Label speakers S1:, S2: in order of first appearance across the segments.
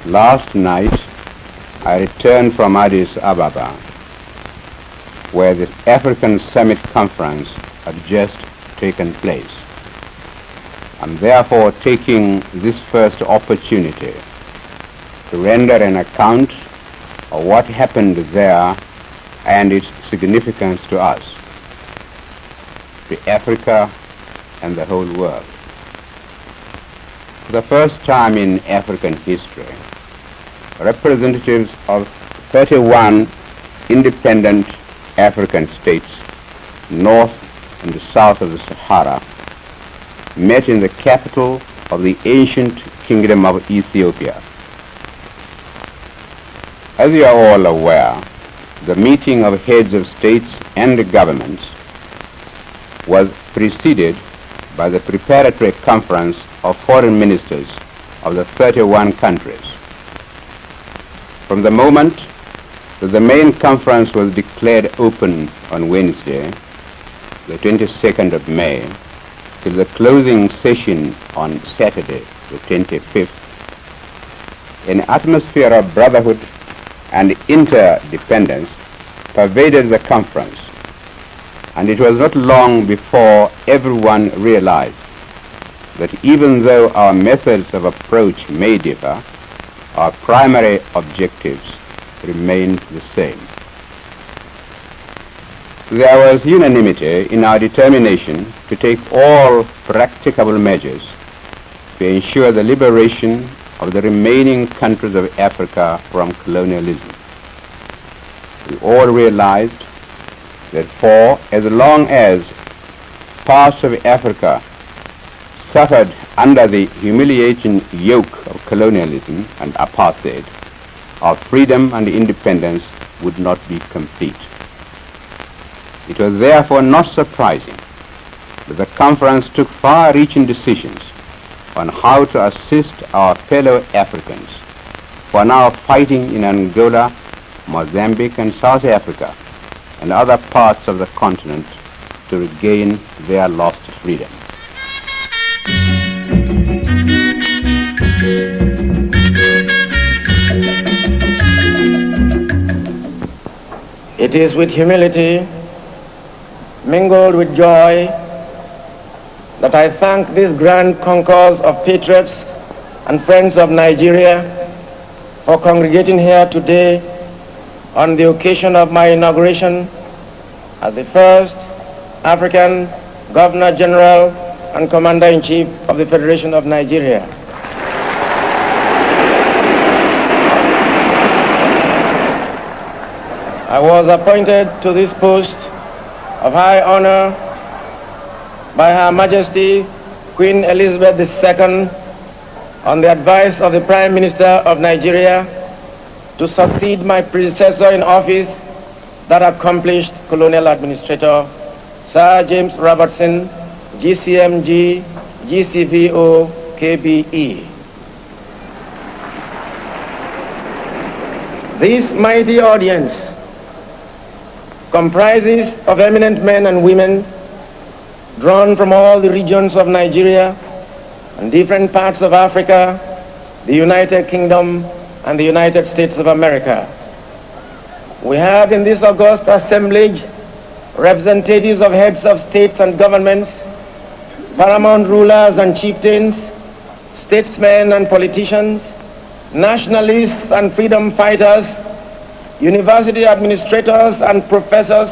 S1: Last night, I returned from Addis Ababa, where the African Summit Conference had just taken place. I'm therefore taking this first opportunity to render an account of what happened there and its significance to us, to Africa and the whole world. For the first time in African history, representatives of 31 independent African states, north and south of the Sahara, met in the capital of the ancient kingdom of Ethiopia. As you are all aware, the meeting of heads of states and governments was preceded by the preparatory conference of foreign ministers of the 31 countries. From the moment that the main conference was declared open on Wednesday, the 22nd of May, till the closing session on Saturday, the 25th, an atmosphere of brotherhood and interdependence pervaded the conference, and it was not long before everyone realized that even though our methods of approach may differ, our primary objectives remained the same. There was unanimity in our determination to take all practicable measures to ensure the liberation of the remaining countries of Africa from colonialism. We all realized that for as long as parts of Africa suffered under the humiliating yoke of colonialism and apartheid, our freedom and independence would not be complete. It was therefore not surprising that the conference took far-reaching decisions on how to assist our fellow Africans who are now fighting in Angola, Mozambique and South Africa and other parts of the continent to regain their lost freedom.
S2: It is with humility, mingled with joy, that I thank this grand concourse of patriots and friends of Nigeria for congregating here today on the occasion of my inauguration as the first African Governor General and Commander-in-Chief of the Federation of Nigeria. I was appointed to this post of high honor by Her Majesty Queen Elizabeth II on the advice of the Prime Minister of Nigeria to succeed my predecessor in office, that accomplished colonial administrator Sir James Robertson, GCMG, GCVO, KBE. This mighty audience comprises of eminent men and women drawn from all the regions of Nigeria and different parts of Africa, the United Kingdom, and the United States of America. We have in this august assemblage representatives of heads of states and governments, paramount rulers and chieftains, statesmen and politicians, nationalists and freedom fighters, university administrators and professors,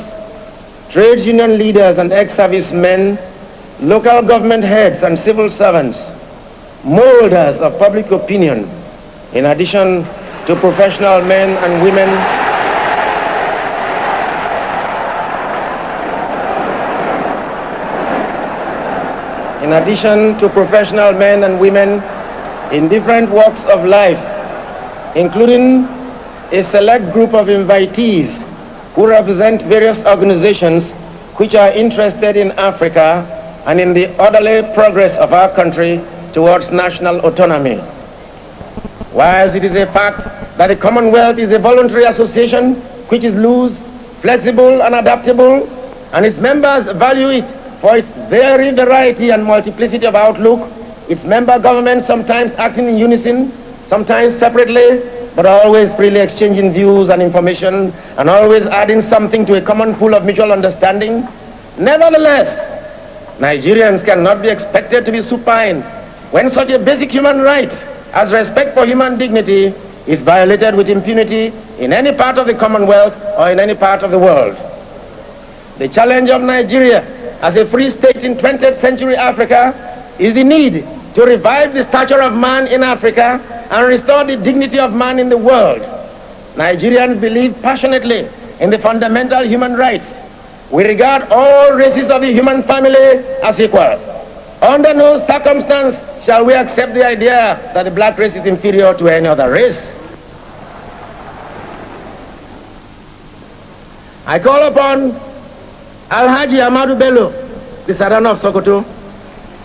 S2: trade union leaders and ex-servicemen, local government heads and civil servants, molders of public opinion, in addition to professional men and women, in different walks of life, including a select group of invitees who represent various organizations which are interested in Africa and in the orderly progress of our country towards national autonomy. Whilst it is a fact that the Commonwealth is a voluntary association which is loose, flexible, and adaptable, and its members value it for its varied variety and multiplicity of outlook, its member governments sometimes acting in unison, sometimes separately, but always freely exchanging views and information, and always adding something to a common pool of mutual understanding. Nevertheless, Nigerians cannot be expected to be supine when such a basic human right as respect for human dignity is violated with impunity in any part of the Commonwealth or in any part of the world. The challenge of Nigeria as a free state in 20th century Africa is the need to revive the stature of man in Africa and restore the dignity of man in the world. Nigerians believe passionately in the fundamental human rights. We regard all races of the human family as equal. Under no circumstance shall we accept the idea that the black race is inferior to any other race. I call upon Alhaji Ahmadu Bello, the Sultan of Sokoto,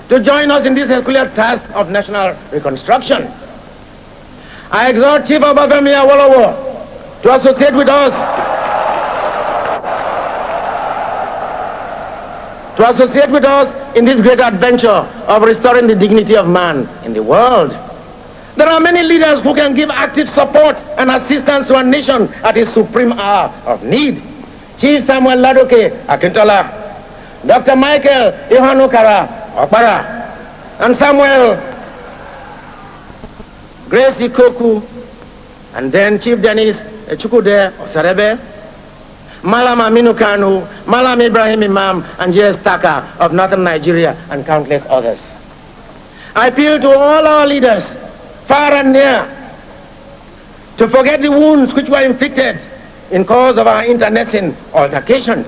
S2: to join us in this Herculean task of national reconstruction. I exhort Chief Abubakar to associate with us in this great adventure of restoring the dignity of man in the world. There are many leaders who can give active support and assistance to a nation at its supreme hour of need. Chief Samuel Ladoke Akintola, Dr. Michael Ihanukara Okpara, and Samuel Grace Ikoku, and then Chief Dennis Chukwude Osarebe, Malam Aminu Kanu, Malam Ibrahim Imam, and J.S. Taka of northern Nigeria, and countless others. I appeal to all our leaders, far and near, to forget the wounds which were inflicted in cause of our internecine altercations.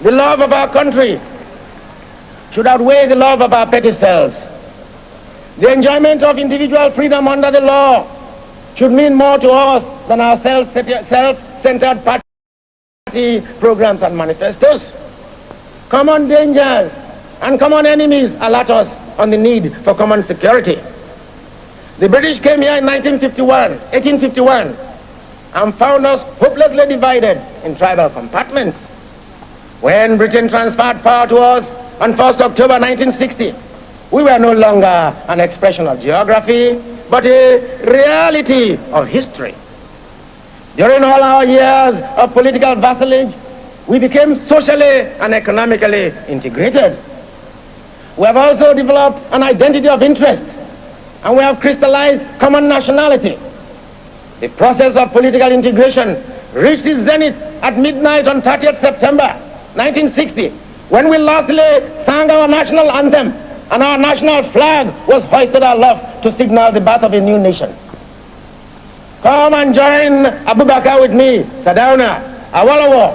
S2: The love of our country should outweigh the love of our petty selves. The enjoyment of individual freedom under the law should mean more to us than our self-centered party programs and manifestos. Common dangers and common enemies alert us on the need for common security. The British came here in 1851, and found us hopelessly divided in tribal compartments. When Britain transferred power to us on 1st October 1960, we were no longer an expression of geography, but a reality of history. During all our years of political vassalage, we became socially and economically integrated. We have also developed an identity of interest, and we have crystallized common nationality. The process of political integration reached its zenith at midnight on 30th September 1960, when we lastly sang our national anthem and our national flag was hoisted aloft to signal the birth of a new nation. Come and join Abubakar with me, Sadauna, Awolowo,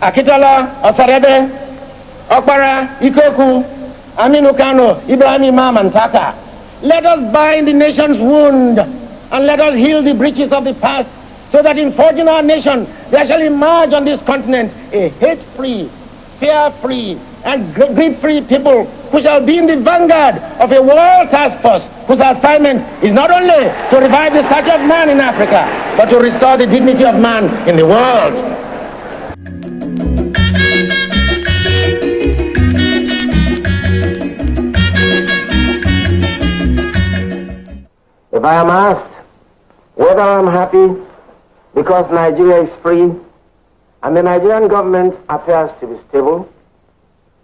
S2: Akitola, Osarebe, Okpara, Ikoku, Aminu Kano, Ibrahim Imam, and Taka. Let us bind the nation's wound and let us heal the breaches of the past, so that in forging our nation, there shall emerge on this continent a hate-free, fear-free, and greed-free people who shall be in the vanguard of a world task force whose assignment is not only to revive the stature of man in Africa, but to restore the dignity of man in the world. If I am asked whether I am happy because Nigeria is free and the Nigerian government appears to be stable,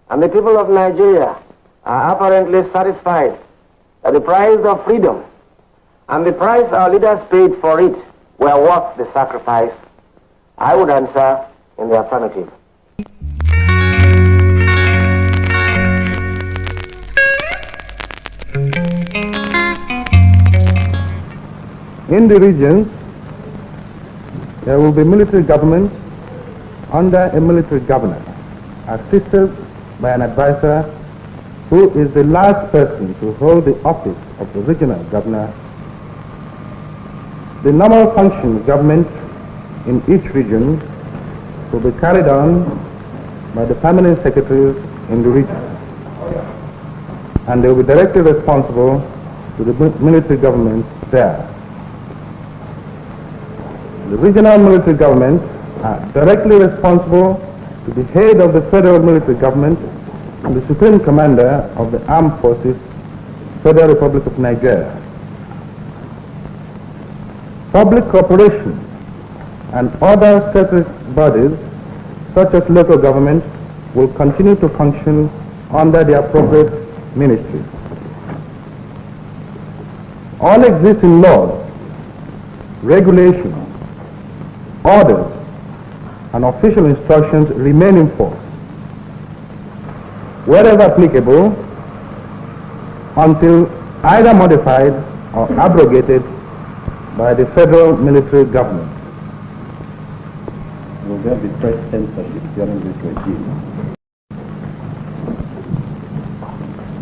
S2: and the people of Nigeria are apparently satisfied that the price of freedom and the price our leaders paid for it were worth the sacrifice, I would answer in the affirmative.
S3: In the regions, there will be military government under a military governor, assisted by an advisor who is the last person to hold the office of the regional governor. The normal function of government in each region will be carried on by the permanent secretaries in the region, and they will be directly responsible to the military government there. The regional military governments are directly responsible to the head of the federal military government and the Supreme Commander of the Armed Forces, Federal Republic of Nigeria. Public corporations and other statutory bodies, such as local governments, will continue to function under the appropriate ministries. All existing laws, regulations, orders, and official instructions remain in force, wherever applicable, until either modified or abrogated by the federal military government.
S4: Will there be press censorship during this regime?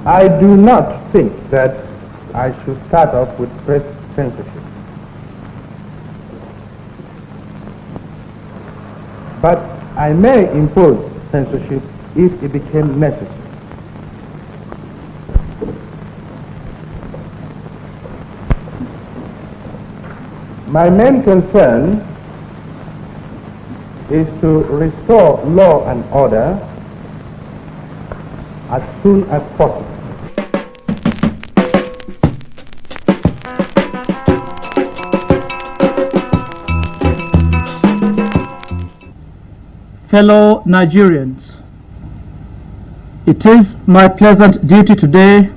S3: I do not think that I should start off with press censorship. But I may impose censorship if it became necessary. My main concern is to restore law and order as soon as possible.
S5: Fellow Nigerians, it is my pleasant duty today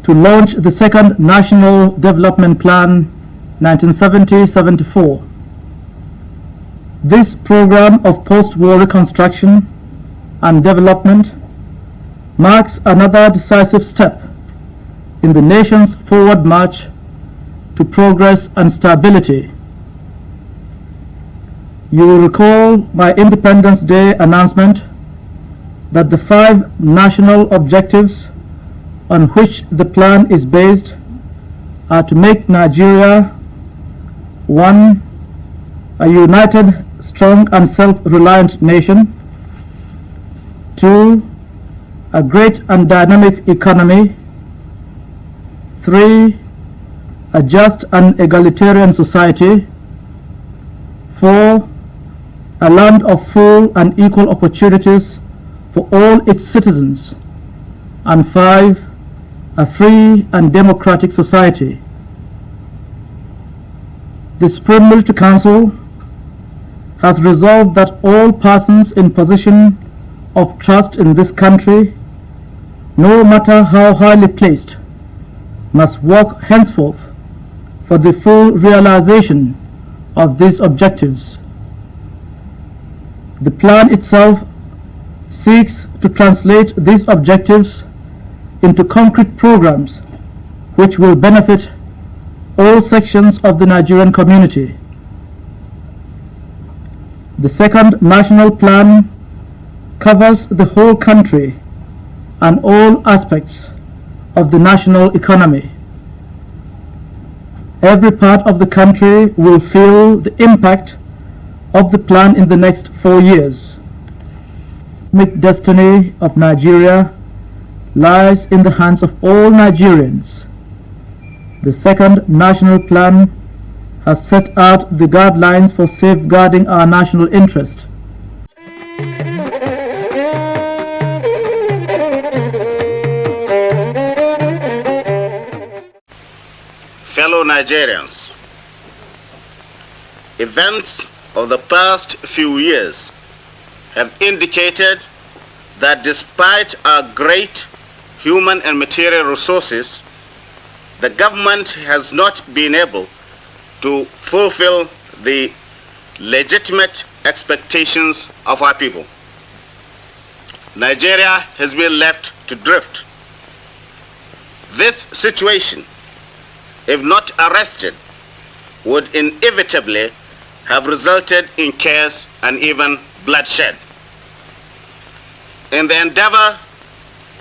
S5: to launch the second National Development Plan 1970-74. This program of post-war reconstruction and development marks another decisive step in the nation's forward march to progress and stability. You will recall my Independence Day announcement that the 5 national objectives on which the plan is based are to make Nigeria 1. A united, strong and self-reliant nation. 2. A great and dynamic economy. 3. A just and egalitarian society. 4. A land of full and equal opportunities for all its citizens. And 5. A free and democratic society. The Supreme Military Council has resolved that all persons in position of trust in this country, no matter how highly placed, must work henceforth for the full realization of these objectives. The plan itself seeks to translate these objectives into concrete programs which will benefit all sections of the Nigerian community. The second national plan covers the whole country and all aspects of the national economy. Every part of the country will feel the impact of the plan in the next 4 years. The economic destiny of Nigeria lies in the hands of all Nigerians. The second national plan has set out the guidelines for safeguarding our national interest.
S6: Fellow Nigerians, events of the past few years have indicated that despite our great human and material resources, the government has not been able to fulfill the legitimate expectations of our people. Nigeria has been left to drift. This situation, if not arrested, would inevitably have resulted in chaos and even bloodshed. In the endeavor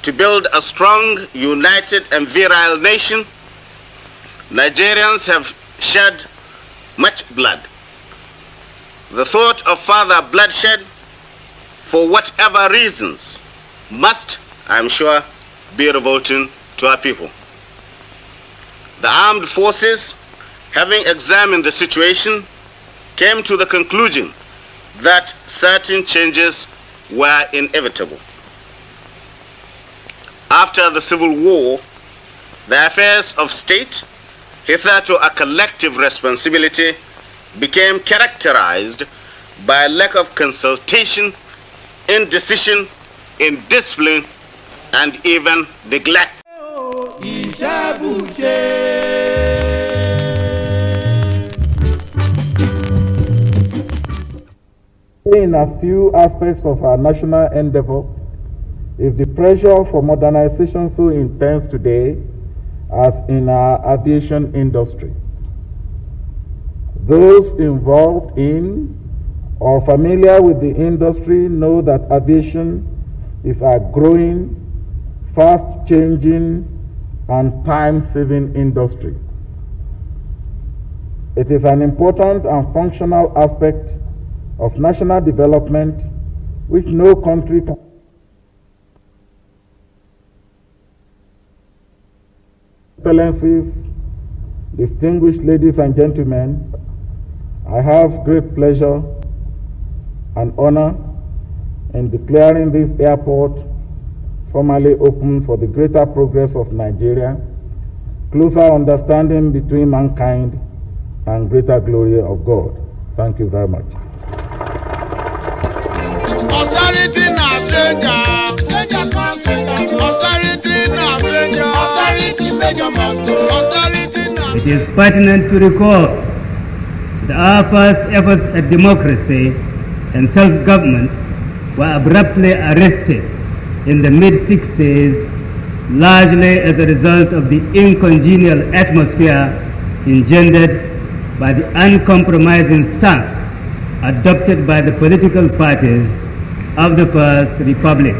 S6: to build a strong, united and virile nation, Nigerians have shed much blood. The thought of further bloodshed, for whatever reasons, must, I am sure, be revolting to our people. The armed forces, having examined the situation, came to the conclusion that certain changes were inevitable. After the Civil War, the affairs of state, hitherto a collective responsibility, became characterized by a lack of consultation, indecision, indiscipline, and even neglect.
S3: In a few aspects of our national endeavor, is the pressure for modernization so intense today as in our aviation industry. Those involved in or familiar with the industry know that aviation is a growing, fast-changing, and time-saving industry. It is an important and functional aspect of national development which no country can. Excellencies, distinguished ladies and gentlemen, I have great pleasure and honor in declaring this airport formally open for the greater progress of Nigeria, closer understanding between mankind, and greater glory of God. Thank you very much.
S7: Authority now stranger, stranger come stranger. Authority now stranger, authority major must go. Authority now.
S8: It is pertinent to recall that our first efforts at democracy and self-government were abruptly arrested in the mid-60s, largely as a result of the incongenial atmosphere engendered by the uncompromising stance adopted by the political parties of the First Republic.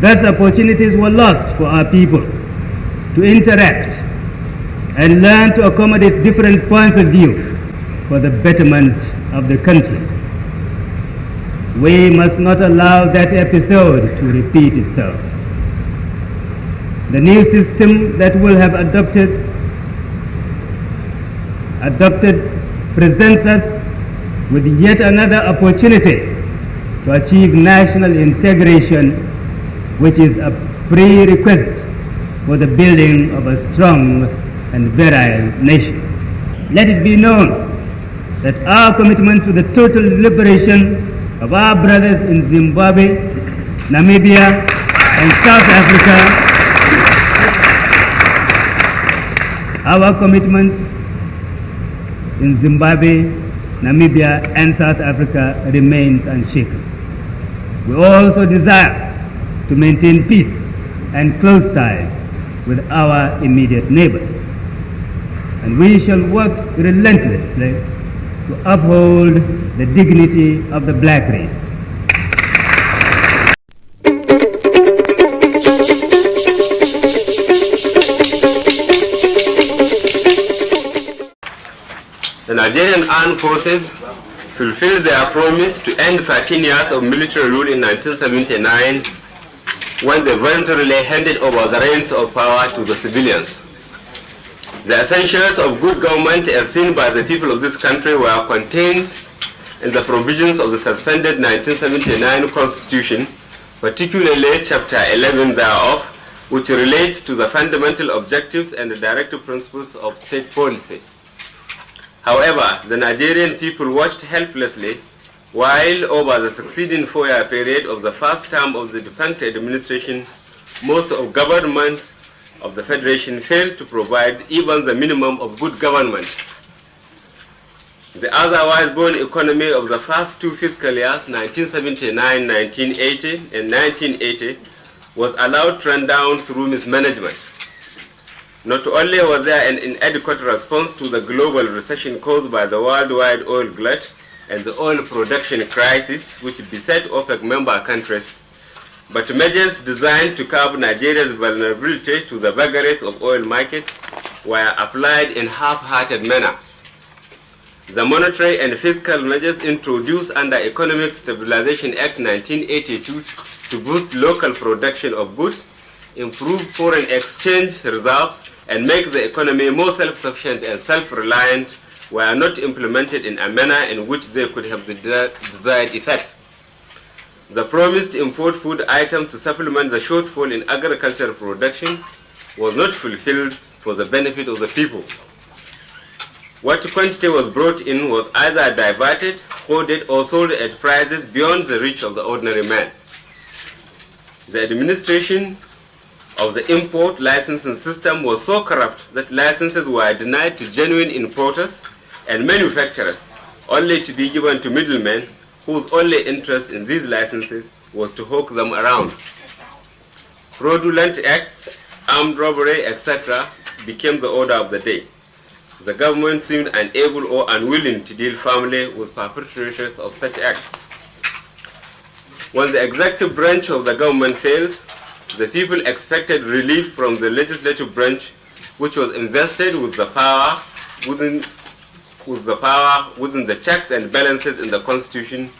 S8: Thus, opportunities were lost for our people to interact and learn to accommodate different points of view for the betterment of the country. We must not allow that episode to repeat itself. The new system that will have adopted presents us with yet another opportunity to achieve national integration, which is a prerequisite for the building of a strong and virile nation. Let it be known that our commitment to the total liberation of our brothers in Zimbabwe, Namibia, and South Africa, our commitment in Zimbabwe, Namibia, and South Africa remains unshaken. We also desire to maintain peace and close ties with our immediate neighbors. And we shall work relentlessly to uphold the dignity of the black race.
S9: The Nigerian Armed Forces fulfilled their promise to end 13 years of military rule in 1979 when they voluntarily handed over the reins of power to the civilians. The essentials of good government as seen by the people of this country were contained in the provisions of the suspended 1979 Constitution, particularly Chapter 11 thereof, which relates to the fundamental objectives and the directive principles of state policy. However, the Nigerian people watched helplessly while over the succeeding 4-year period of the first term of the defunct administration, most of government of the Federation failed to provide even the minimum of good government. The otherwise born economy of the first two fiscal years, 1979-1980 and 1980, was allowed to run down through mismanagement. Not only was there an inadequate response to the global recession caused by the worldwide oil glut and the oil production crisis which beset OPEC member countries, but measures designed to curb Nigeria's vulnerability to the vagaries of oil market were applied in half-hearted manner. The monetary and fiscal measures introduced under Economic Stabilization Act 1982 to boost local production of goods, improve foreign exchange reserves, and make the economy more self-sufficient and self-reliant were not implemented in a manner in which they could have the desired effect. The promised import food items to supplement the shortfall in agricultural production was not fulfilled for the benefit of the people. What quantity was brought in was either diverted, hoarded, or sold at prices beyond the reach of the ordinary man. The administration of the import licensing system was so corrupt that licenses were denied to genuine importers and manufacturers, only to be given to middlemen whose only interest in these licenses was to hawk them around. Fraudulent acts, armed robbery, etc. became the order of the day. The government seemed unable or unwilling to deal firmly with perpetrators of such acts. When the executive branch of the government failed, the people expected relief from the legislative branch, which was invested with the power within the checks and balances in the Constitution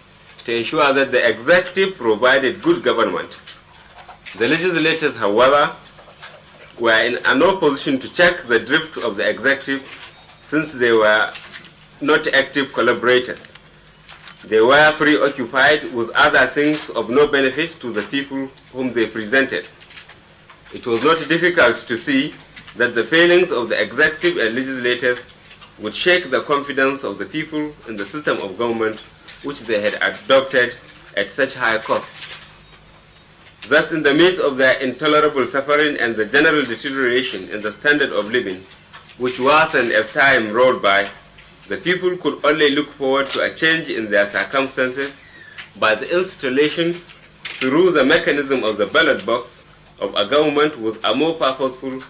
S9: to ensure that the executive provided good government. The legislators, however, were in no position to check the drift of the executive since they were not active collaborators. They were preoccupied with other things of no benefit to the people whom they presented. It was not difficult to see that the failings of the executive and legislators would shake the confidence of the people in the system of government which they had adopted at such high costs. Thus, in the midst of their intolerable suffering and the general deterioration in the standard of living, which worsened as time rolled by, the people could only look forward to a change in their circumstances by the installation through the mechanism of the ballot box of a government with a more purposeful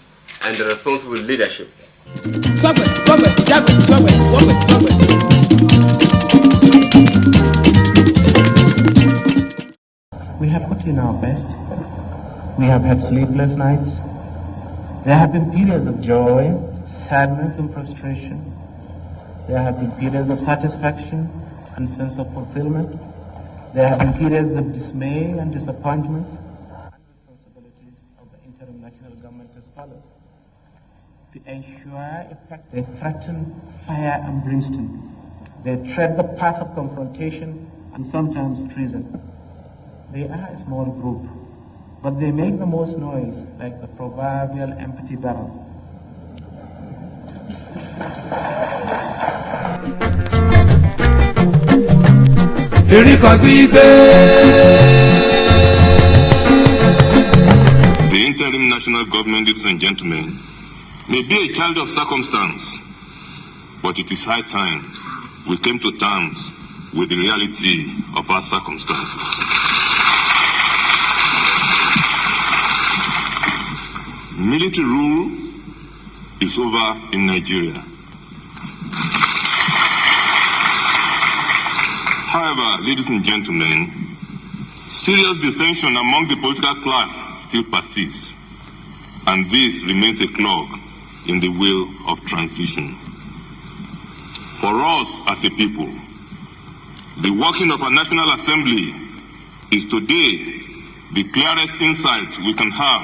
S9: and responsible leadership.
S10: We have put in our best. We have had sleepless nights. There have been periods of joy, sadness, and frustration. There have been periods of satisfaction and sense of fulfillment. There have been periods of dismay and disappointment. And responsibilities of the interim national government has followed. To ensure effect, they threaten fire and brimstone. They tread the path of confrontation and sometimes treason. They are a small group, but they make the most noise, like the proverbial empty barrel.
S11: The interim national government, ladies and gentlemen, may be a child of circumstance, but it is high time we came to terms with the reality of our circumstances. Military rule is over in Nigeria. However, ladies and gentlemen, serious dissension among the political class still persists, and this remains a clog in the wheel of transition. For us as a people, the working of a National Assembly is today the clearest insight we can have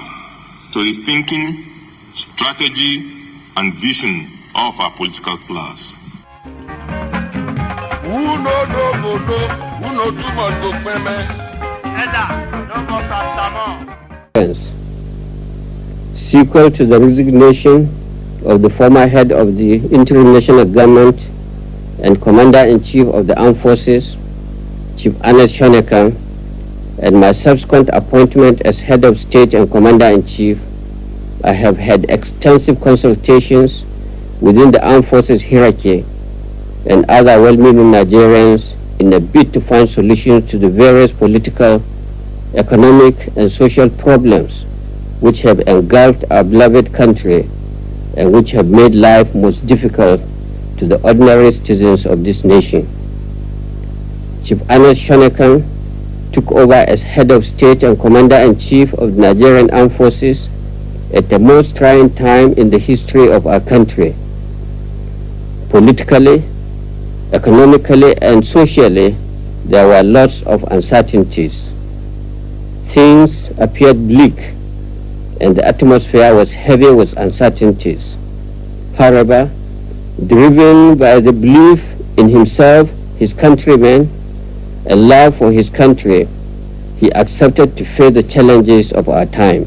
S11: to the thinking, strategy, and vision of our political class.
S12: Sequel to the resignation of the former head of the interim national government and Commander-in-Chief of the Armed Forces, Chief Ernest Shonekan, and my subsequent appointment as Head of State and Commander-in-Chief, I have had extensive consultations within the Armed Forces hierarchy and other well-meaning Nigerians in a bid to find solutions to the various political, economic, and social problems which have engulfed our beloved country and which have made life most difficult to the ordinary citizens of this nation. Chief Ernest Shonekan took over as Head of State and Commander-in-Chief of the Nigerian Armed Forces at the most trying time in the history of our country. Politically, economically, and socially, there were lots of uncertainties. Things appeared bleak, and the atmosphere was heavy with uncertainties. However, Driven by the belief in himself, his countrymen, and love for his country, he accepted to face the challenges of our time.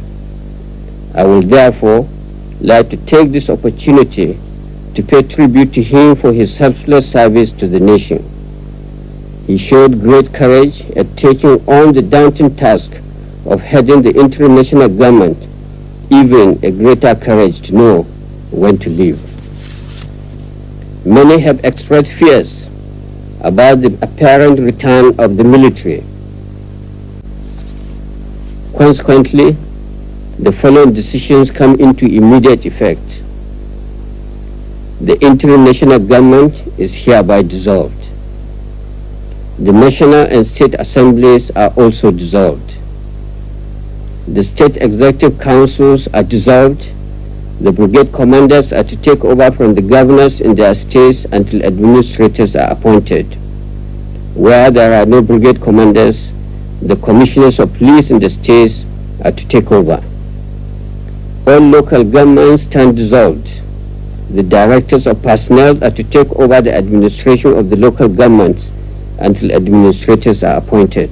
S12: I will therefore like to take this opportunity to pay tribute to him for his selfless service to the nation. He showed great courage at taking on the daunting task of heading the international government, even a greater courage to know when to leave. Many have expressed fears about the apparent return of the military. Consequently, the following decisions come into immediate effect. The international government is hereby dissolved. The national and state assemblies are also dissolved. The state executive councils are dissolved. The brigade commanders are to take over from the governors in their states until administrators are appointed. Where there are no brigade commanders, the commissioners of police in the states are to take over. All local governments stand dissolved. The directors of personnel are to take over the administration of the local governments until administrators are appointed.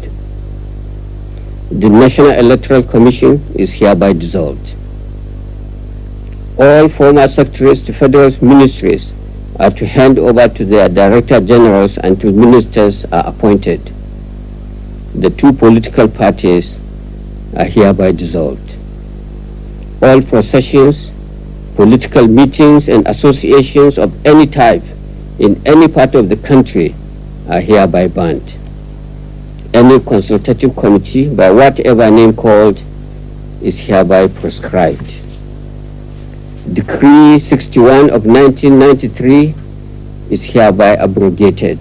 S12: The National Electoral Commission is hereby dissolved. All former secretaries to federal ministries are to hand over to their director generals until ministers are appointed. The two political parties are hereby dissolved. All processions, political meetings and associations of any type in any part of the country are hereby banned. Any consultative committee, by whatever name called, is hereby proscribed. Decree 61 of 1993 is hereby abrogated.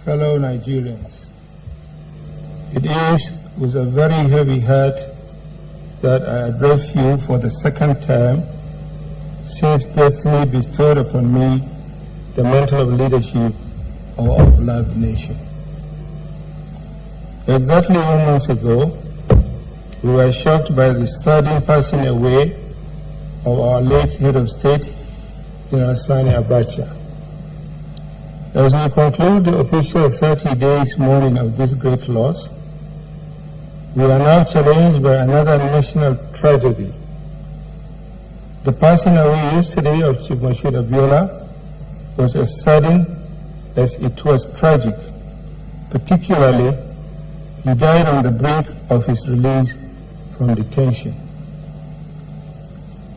S13: Fellow Nigerians, it is with a very heavy heart that I address you for the second time since destiny bestowed upon me the mantle of leadership of our beloved nation. Exactly 1 month ago, we were shocked by the sudden passing away of our late head of state, Sani Abacha. As we conclude the official 30 days mourning of this great loss, we are now challenged by another national tragedy. The passing away yesterday of Chief Moshood Abiola was as sudden as it was tragic. Particularly, he died on the brink of his release from detention.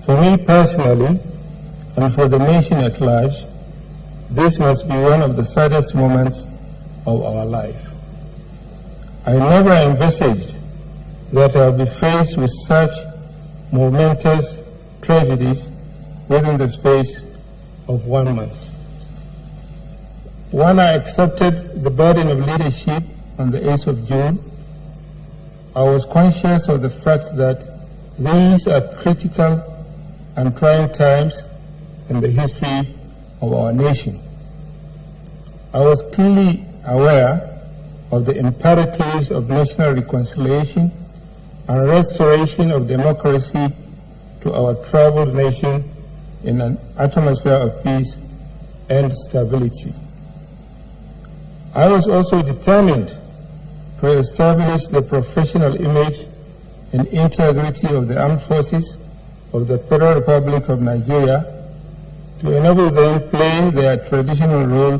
S13: For me personally, and for the nation at large, this must be one of the saddest moments of our life. I never envisaged that I would be faced with such momentous tragedies within the space of 1 month. When I accepted the burden of leadership on the 8th of June, I was conscious of the fact that these are critical and trying times in the history of our nation. I was keenly aware of the imperatives of national reconciliation and restoration of democracy to our troubled nation in an atmosphere of peace and stability. I was also determined to establish the professional image and integrity of the armed forces of the Federal Republic of Nigeria to enable them play their traditional role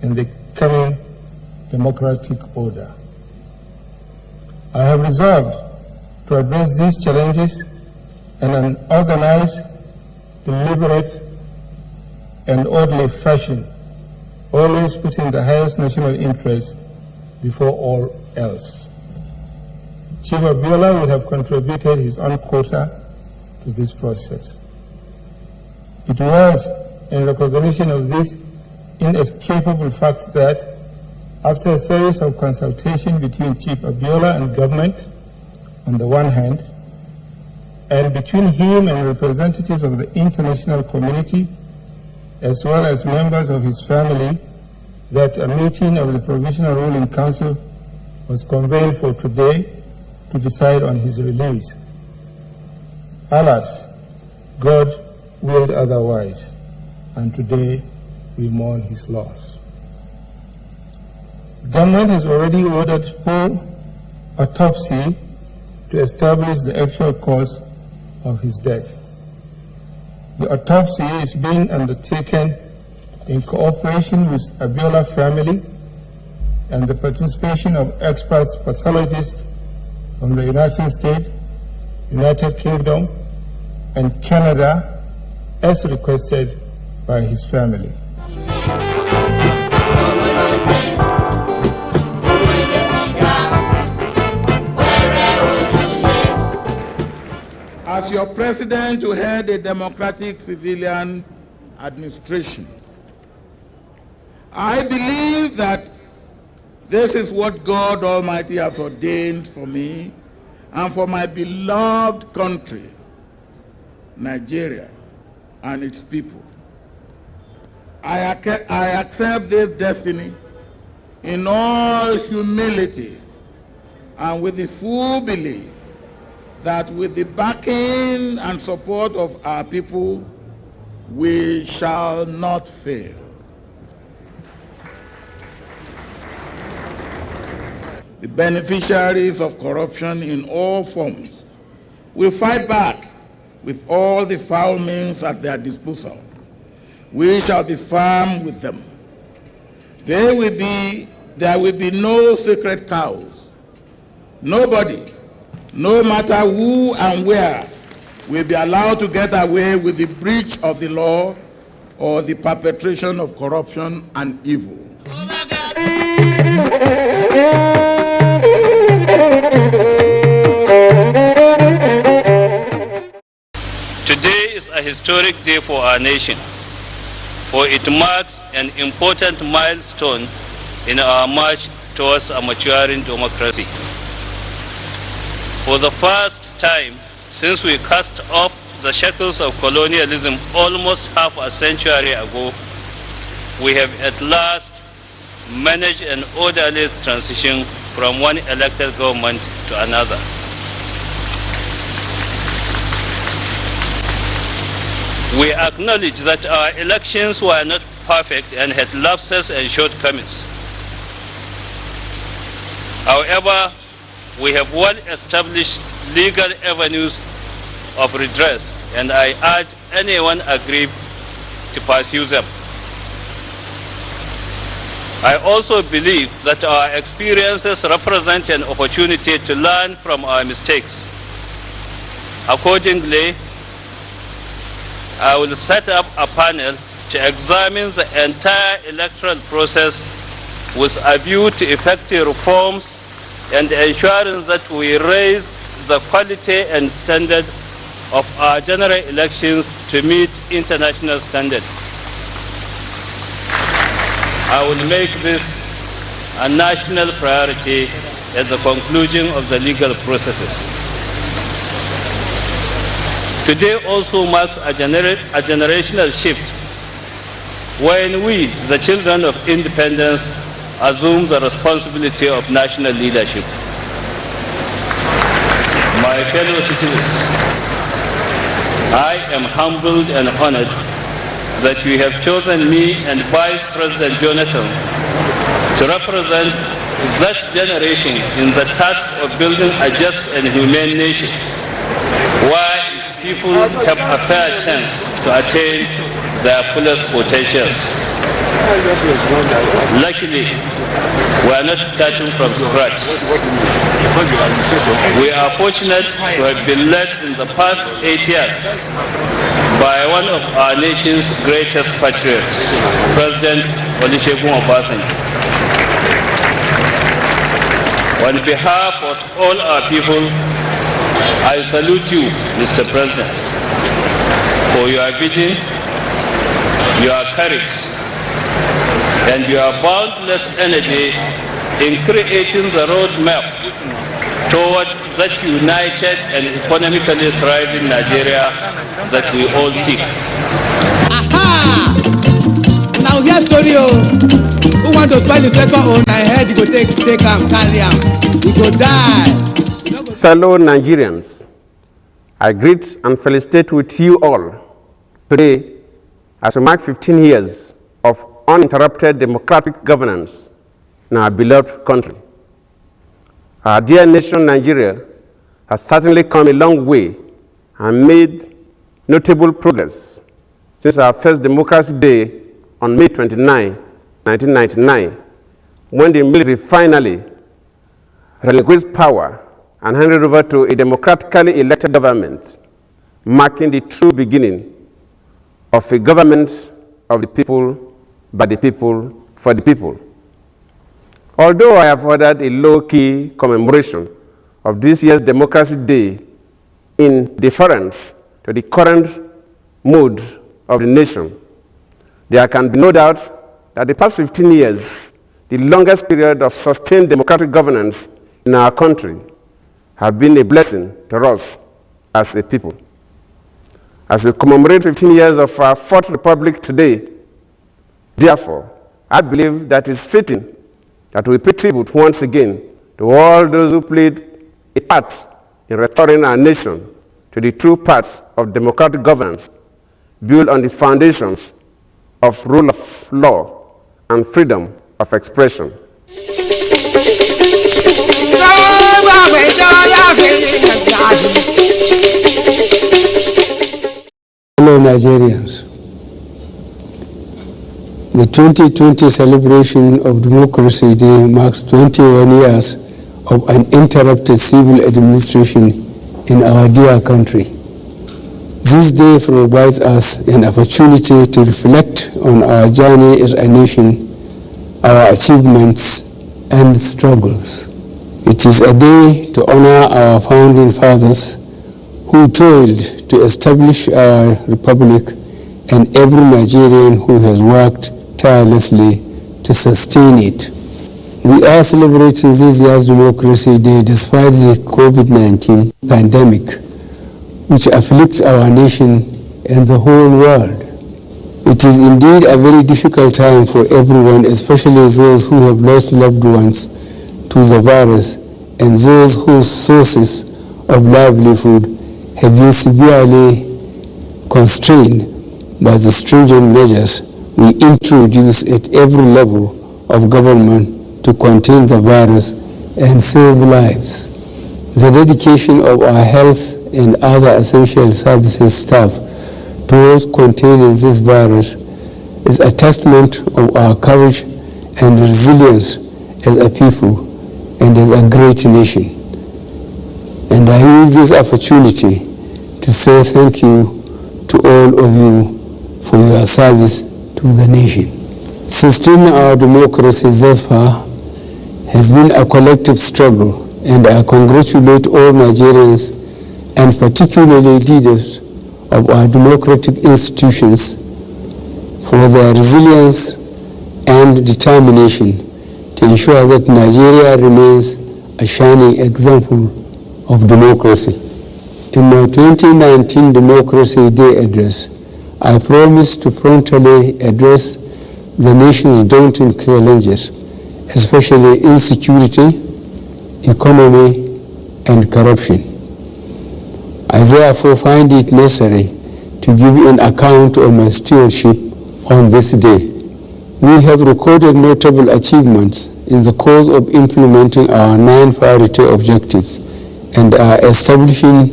S13: in the coming democratic order. I have resolved to address these challenges in an organized, deliberate, and orderly fashion, always putting the highest national interest before all else. Chief Abiola would have contributed his own quota to this process. It was in recognition of this inescapable fact that, after a series of consultation between Chief Abiola and government on the one hand, and between him and representatives of the international community, as well as members of his family, that a meeting of the Provisional Ruling Council was convened for today to decide on his release. Alas, God willed otherwise, and today we mourn his loss. Government has already ordered full autopsy to establish the actual cause of his death. The autopsy is being undertaken in cooperation with Abiola family and the participation of expert pathologists from the United States, United Kingdom, and Canada, as requested by his family.
S7: As your president to head a democratic civilian administration, I believe that this is what God Almighty has ordained for me and for my beloved country, Nigeria, and its people. I accept this destiny in all humility and with the full belief that with the backing and support of our people, we shall not fail. The beneficiaries of corruption in all forms will fight back with all the foul means at their disposal. We shall be firm with them. There will be no sacred cows. Nobody, no matter who and where, will be allowed to get away with the breach of the law or the perpetration of corruption and evil.
S14: Today is a historic day for our nation, for it marks an important milestone in our march towards a maturing democracy. For the first time since we cast off the shackles of colonialism almost half a century ago, we have at last managed an orderly transition from one elected government to another. We acknowledge that our elections were not perfect and had lapses and shortcomings. However, we have well-established legal avenues of redress, and I urge anyone aggrieved to pursue them. I also believe that our experiences represent an opportunity to learn from our mistakes. Accordingly, I will set up a panel to examine the entire electoral process with a view to effective reforms and ensuring that we raise the quality and standard of our general elections to meet international standards. I will make this a national priority at the conclusion of the legal processes. Today also marks a generational shift when we, the children of independence, assume the responsibility of national leadership. My fellow citizens, I am humbled and honored that you have chosen me and Vice President Jonathan to represent that generation in the task of building a just and humane nation, where its people have a fair chance to attain their fullest potential. Luckily, we are not starting from scratch. We are fortunate to have been led in the past 8 years by one of our nation's greatest patriots, President Olusegun. On behalf of all our people, I salute you, Mr. President, for your vision, your courage, and your boundless energy in creating the roadmap toward that united and economically thriving Nigeria that we all seek.
S15: Aha! Now here's story. Who want to spoil the second own? I heard you go take him, carry him. You go die.
S16: Fellow Nigerians, I greet and felicitate with you all today as we mark 15 years of uninterrupted democratic governance in our beloved country. Our dear nation, Nigeria, has certainly come a long way and made notable progress since our first Democracy Day on May 29, 1999, when the military finally relinquished power and handed over to a democratically elected government, marking the true beginning of a government of the people, by the people, for the people. Although I have ordered a low-key commemoration of this year's Democracy Day in deference to the current mood of the nation, there can be no doubt that the past 15 years, the longest period of sustained democratic governance in our country, have been a blessing to us as a people. As we commemorate 15 years of our Fourth Republic today, therefore, I believe that it's fitting that we pay tribute once again to all those who played a part in restoring our nation to the true path of democratic governance built on the foundations of rule of law and freedom of expression.
S17: Hello Nigerians. The 2020 celebration of Democracy Day marks 21 years of uninterrupted civil administration in our dear country. This day provides us an opportunity to reflect on our journey as a nation, our achievements and struggles. It is a day to honor our founding fathers who toiled to establish our republic and every Nigerian who has worked tirelessly to sustain it. We are celebrating this year's Democracy Day despite the COVID-19 pandemic, which afflicts our nation and the whole world. It is indeed a very difficult time for everyone, especially those who have lost loved ones to the virus and those whose sources of livelihood have been severely constrained by the stringent measures we introduce at every level of government to contain the virus and save lives. The dedication of our health and other essential services staff towards containing this virus is a testament of our courage and resilience as a people and as a great nation. And I use this opportunity to say thank you to all of you for your service to the nation. Sustaining our democracy thus far has been a collective struggle, and I congratulate all Nigerians and particularly leaders of our democratic institutions for their resilience and determination to ensure that Nigeria remains a shining example of democracy. In my 2019 Democracy Day address, I promised to frontally address the nation's daunting challenges, especially insecurity, economy, and corruption. I therefore find it necessary to give an account of my stewardship on this day. We have recorded notable achievements in the course of implementing our 9 priority objectives and are establishing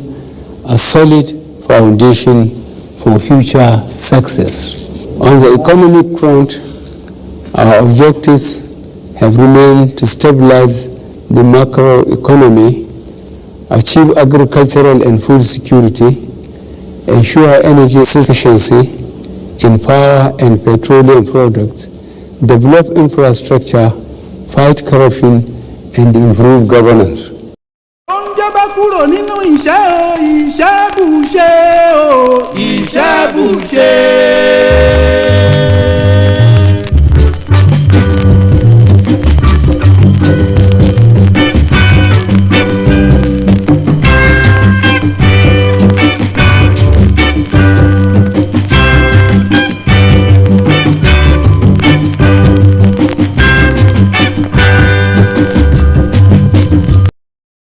S17: a solid foundation for future success. On the economic front, our objectives have remained to stabilize the macroeconomy, achieve agricultural and food security, ensure energy sufficiency in power and petroleum products, develop infrastructure, fight corruption, and improve governance.
S18: Kúrò nínú ìṣẹ́ o, ìṣẹ́ bùṣe o, ìṣẹ́ bùṣe.